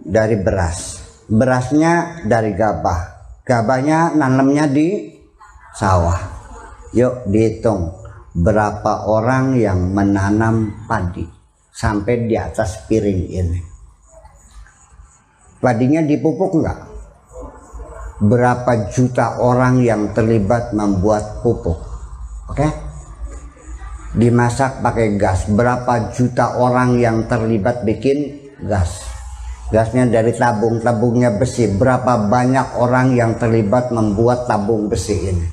dari beras, berasnya dari gabah, gabahnya nanamnya di sawah. Yuk dihitung berapa orang yang menanam padi sampai di atas piring ini. Padinya dipupuk enggak? Berapa juta orang yang terlibat membuat pupuk? Oke? Dimasak pakai gas, berapa juta orang yang terlibat bikin gas? Gasnya dari tabung, tabungnya besi. Berapa banyak orang yang terlibat membuat tabung besi ini?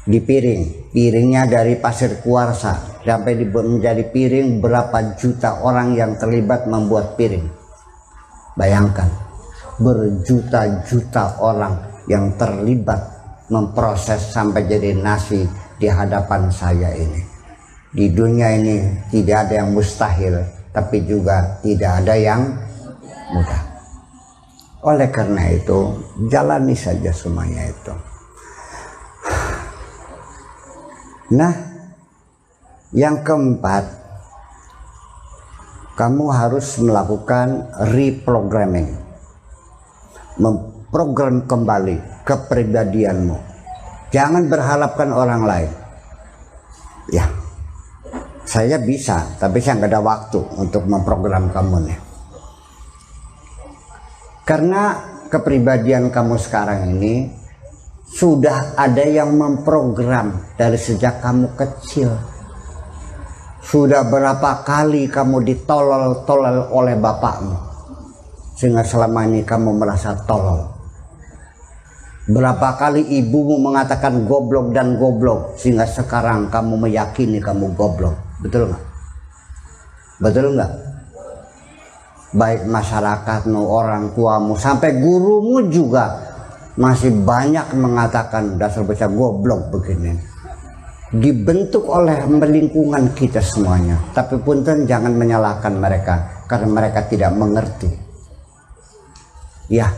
Di piring, piringnya dari pasir kuarsa sampai menjadi piring, berapa juta orang yang terlibat membuat piring? Bayangkan, berjuta-juta orang yang terlibat memproses sampai jadi nasi di hadapan saya ini. Di dunia ini tidak ada yang mustahil, tapi juga tidak ada yang mudah. Oleh karena itu, jalani saja semuanya itu. Nah, yang keempat, kamu harus melakukan reprogramming, memprogram kembali kepribadianmu. Jangan berharapkan orang lain. Ya, saya bisa, tapi saya nggak ada waktu untuk memprogram kamu nih. Karena kepribadian kamu sekarang ini sudah ada yang memprogram dari sejak kamu kecil. Sudah berapa kali kamu ditolol-tolol oleh bapakmu sehingga selama ini kamu merasa tolol. Berapa kali ibumu mengatakan goblok dan goblok sehingga sekarang kamu meyakini kamu goblok. Betul nggak? Betul nggak? Baik masyarakatmu, orang tuamu, sampai gurumu juga masih banyak mengatakan dasar bocah goblok begini. Dibentuk oleh lingkungan kita semuanya. Tapi punten jangan menyalahkan mereka karena mereka tidak mengerti. Ya,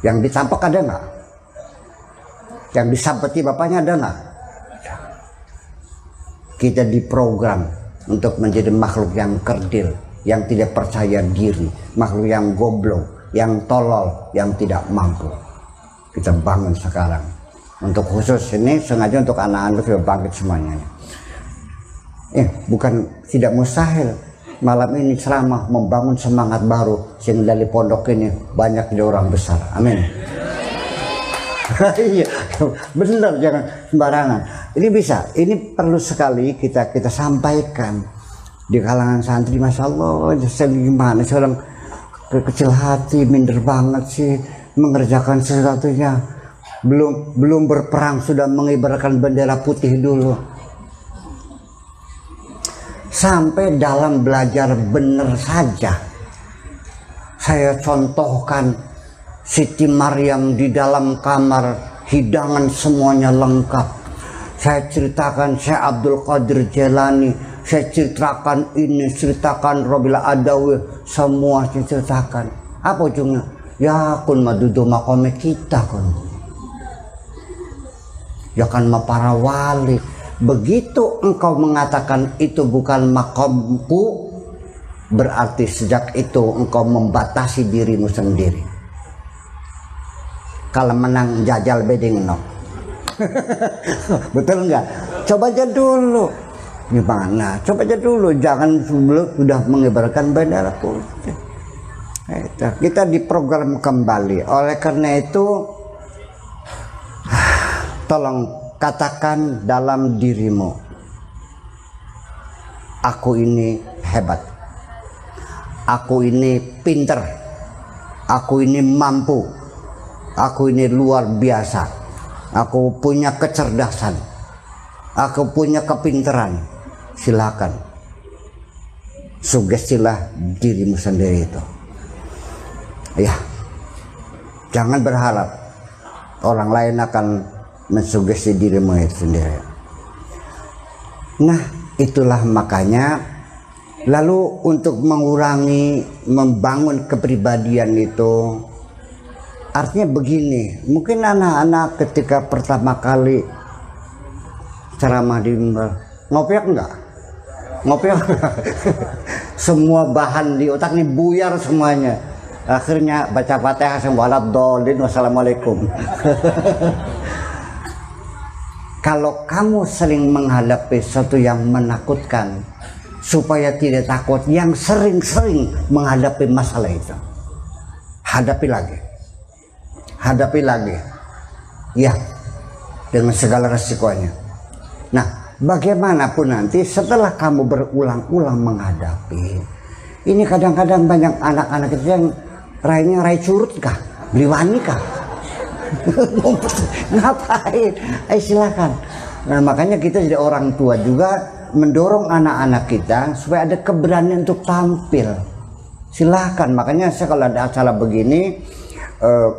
yang ditampak ada nggak? Yang disampeti bapaknya ada nggak? Kita diprogram untuk menjadi makhluk yang kerdil, yang tidak percaya diri, makhluk yang goblok, yang tolol, yang tidak mampu. Kita bangun sekarang. Untuk khusus ini sengaja untuk anak-anak sudah bangkit semuanya. Bukan tidak mustahil. Malam ini ceramah membangun semangat baru sehingga dari pondok ini banyak jadi orang besar. Amin. Iya, benar, jangan sembarangan. Ini bisa, ini perlu sekali kita sampaikan di kalangan santri. Masya Allah, gimana seorang kecil hati, minder banget sih mengerjakan sesuatunya. Belum berperang sudah mengibarkan bendera putih dulu. Sampai dalam belajar benar saja, saya contohkan Siti Maryam di dalam kamar, hidangan semuanya lengkap. Saya ceritakan Syekh Abdul Qadir Jailani, saya ceritakan ini, ceritakan Robila Adawi, semua saya ceritakan. Apa ujungnya? Ya kun madudu makome kita kun. Ya kan para wali. Begitu engkau mengatakan itu bukan makamku, berarti sejak itu engkau membatasi dirimu sendiri. Kalau menang jajal beding no. Betul enggak? Coba aja dulu. Gimana? Coba aja dulu, jangan sebelum sudah mengibarkan bendera putih. Kita diprogram kembali. Oleh karena itu, tolong katakan dalam dirimu, aku ini hebat, aku ini pinter, aku ini mampu, aku ini luar biasa, aku punya kecerdasan, aku punya kepinteran. Silakan, sugestilah dirimu sendiri itu. Ya, jangan berharap orang lain akan mensugesti dirimu itu sendiri. Nah, itulah makanya lalu untuk mengurangi, membangun kepribadian itu artinya begini. Mungkin anak-anak ketika pertama kali ceramah di ngopiak enggak? Ngopiak semua bahan di otak ini buyar semuanya. Akhirnya baca Fatihah sembalat dolin wassalamualaikum. Kalau kamu sering menghadapi sesuatu yang menakutkan, supaya tidak takut, yang sering-sering menghadapi masalah itu, hadapi lagi, ya, dengan segala resikonya. Nah, bagaimanapun nanti setelah kamu berulang-ulang menghadapi, ini kadang-kadang banyak anak-anak itu yang rainya rai curut kah, beli wani kah? Ngapain? Silakan. Nah, makanya kita jadi orang tua juga mendorong anak-anak kita supaya ada keberanian untuk tampil. Silakan. Makanya saya kalau ada acara begini,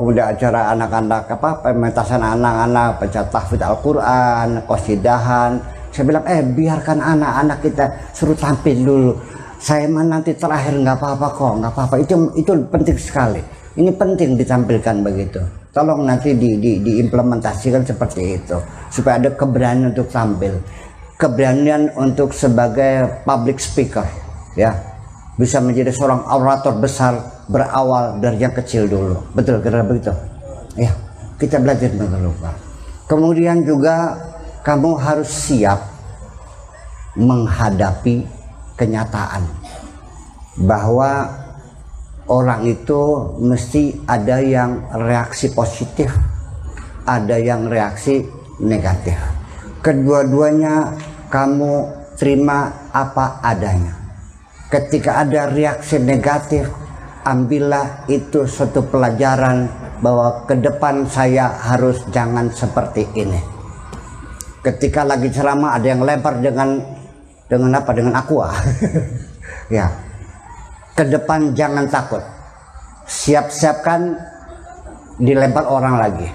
kemudian acara anak-anak pementasan anak-anak, baca tahfidz Al-Quran, qasidahan, saya bilang biarkan anak-anak kita suruh tampil dulu. Saya mah nanti terakhir nggak apa-apa kok, nggak apa-apa. Itu penting sekali. Ini penting ditampilkan begitu. Tolong nanti diimplementasikan seperti itu supaya ada keberanian untuk tampil, keberanian untuk sebagai public speaker, ya, bisa menjadi seorang orator besar berawal dari yang kecil dulu. Betul kira begitu, ya. Kita belajar dulu, Pak. Kemudian juga kamu harus siap menghadapi kenyataan bahwa orang itu mesti ada yang reaksi positif, ada yang reaksi negatif. Kedua-duanya kamu terima apa adanya. Ketika ada reaksi negatif, ambillah itu suatu pelajaran bahwa ke depan saya harus jangan seperti ini. Ketika lagi ceramah ada yang lempar dengan apa? Dengan aqua. Ya. Ke depan jangan takut, siap-siapkan dilempar orang lagi.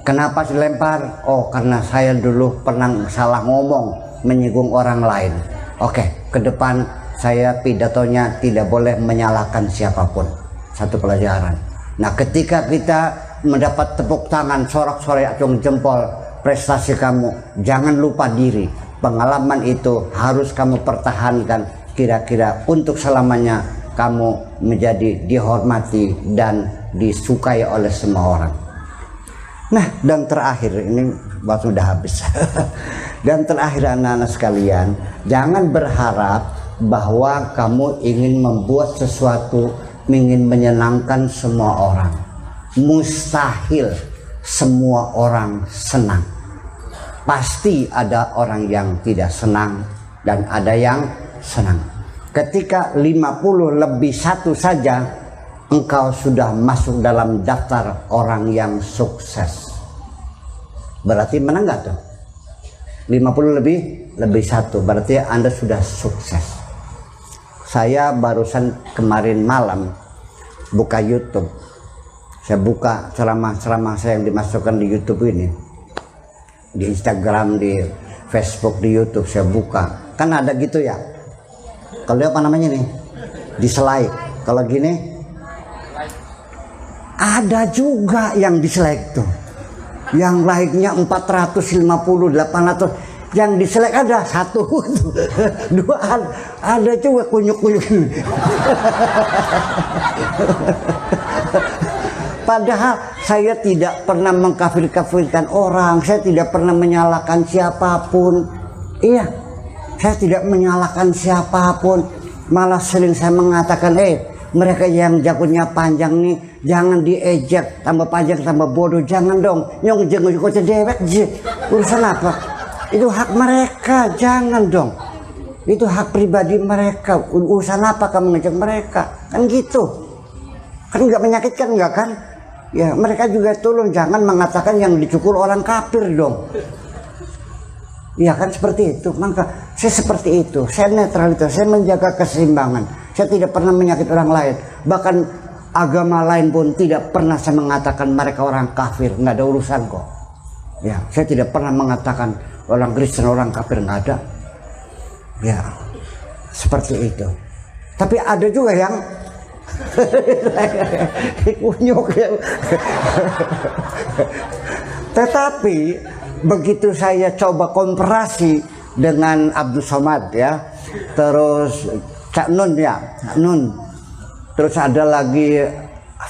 Kenapa dilempar? Oh, karena saya dulu pernah salah ngomong, menyinggung orang lain. Oke, ke depan saya pidatonya tidak boleh menyalahkan siapapun. Satu pelajaran. Nah, ketika kita mendapat tepuk tangan, sorak-sorai acung jempol, prestasi kamu, jangan lupa diri. Pengalaman itu harus kamu pertahankan kira-kira untuk selamanya. kamu menjadi dihormati dan disukai oleh semua orang. Nah, dan terakhir ini waktu sudah habis. Dan terakhir anak-anak sekalian, jangan berharap bahwa kamu ingin membuat sesuatu, ingin menyenangkan semua orang. Mustahil semua orang senang. Pasti ada orang yang tidak senang dan ada yang senang. Ketika 50+1 saja, engkau sudah masuk dalam daftar orang yang sukses. Berarti menang nggak tuh? 50+1 berarti Anda sudah sukses. Saya barusan kemarin malam buka YouTube. Saya buka ceramah-ceramah saya yang dimasukkan di YouTube ini. Di Instagram, di Facebook, di YouTube saya buka. Kan ada gitu ya. Kalau apa namanya nih? Dislike. Kalau gini ada juga yang dislike tuh. Yang like-nya 450, 800, yang dislike ada 1, 2, ada juga kunyuk-kunyuk. Padahal saya tidak pernah mengkafir-kafirkan orang, saya tidak pernah menyalahkan siapapun. Iya, saya tidak menyalahkan siapapun. Malah sering saya mengatakan, mereka yang jagungnya panjang nih, jangan diejek, tambah panjang tambah bodoh, jangan dong. Nyong jenguk dewek, urusan apa? Itu hak mereka, jangan dong. Itu hak pribadi mereka. Urusan apa kamu ngejek mereka? Kan gitu. Kan nggak menyakitkan, nggak kan? Ya, mereka juga tolong jangan mengatakan yang dicukur orang kafir dong. Ya kan seperti itu. Maka saya seperti itu. Saya netralitas, saya menjaga keseimbangan. Saya tidak pernah menyakiti orang lain. Bahkan agama lain pun tidak pernah saya mengatakan mereka orang kafir. Nggak ada urusan kok. Ya, saya tidak pernah mengatakan orang Kristen orang kafir, nggak ada. Ya, seperti itu. Tapi ada juga yang kunyuk ya. Tetapi begitu saya coba komparasi dengan Abdul Somad ya, terus Cak Nun ya, Cak Nun, terus ada lagi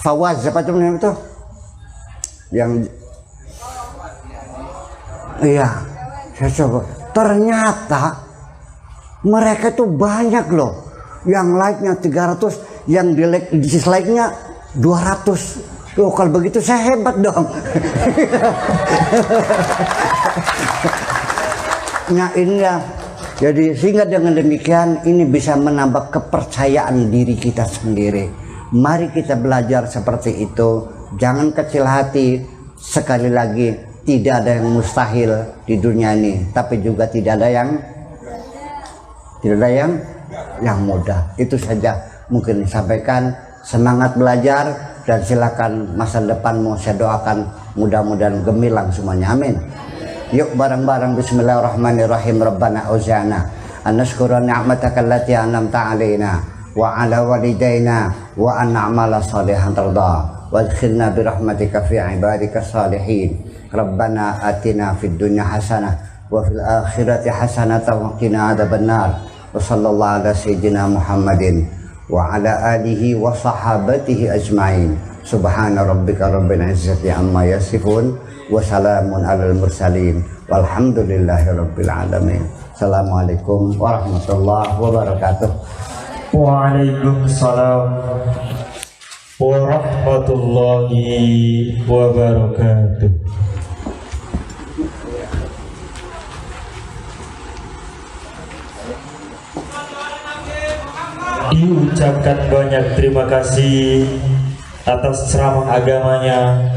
Fawaz, siapa namanya itu? Yang iya, saya coba. Ternyata mereka itu banyak loh, yang like-nya 300, yang dislike-nya 200. Loh, kalau begitu saya hebat dong. Nah ini ya, jadi sehingga dengan demikian ini bisa menambah kepercayaan diri kita sendiri. Mari kita belajar seperti itu. Jangan kecil hati. Sekali lagi, tidak ada yang mustahil di dunia ini, tapi juga tidak ada yang mudah. Itu saja mungkin disampaikan. Semangat belajar dan silakan masa depanmu saya doakan mudah-mudahan gemilang semuanya. Amin. Yuk bareng-bareng bismillahirrahmanirrahim. Rabbana auzana an nashkura ni'mataka allati an'amta 'alaina wa 'ala walidayna wa an na'mala salihan tarda wa adkhilna bi rahmatika fi 'ibadikas salihin. Rabbana atina fid dunya hasanah wa fil akhirati hasanah wa qina adzabannar. Wa sallallahu ala sayyidina Muhammadin wa ala alihi wa sahabatihi ajma'in. Subhana rabbika rabbil izzati amma yasifun wa salamun alal mursalin walhamdulillahi rabbil alamin. Assalamualaikum warahmatullahi wabarakatuh. Waalaikumsalam warahmatullahi wabarakatuh. Diucapkan banyak terima kasih atas ceramah agamanya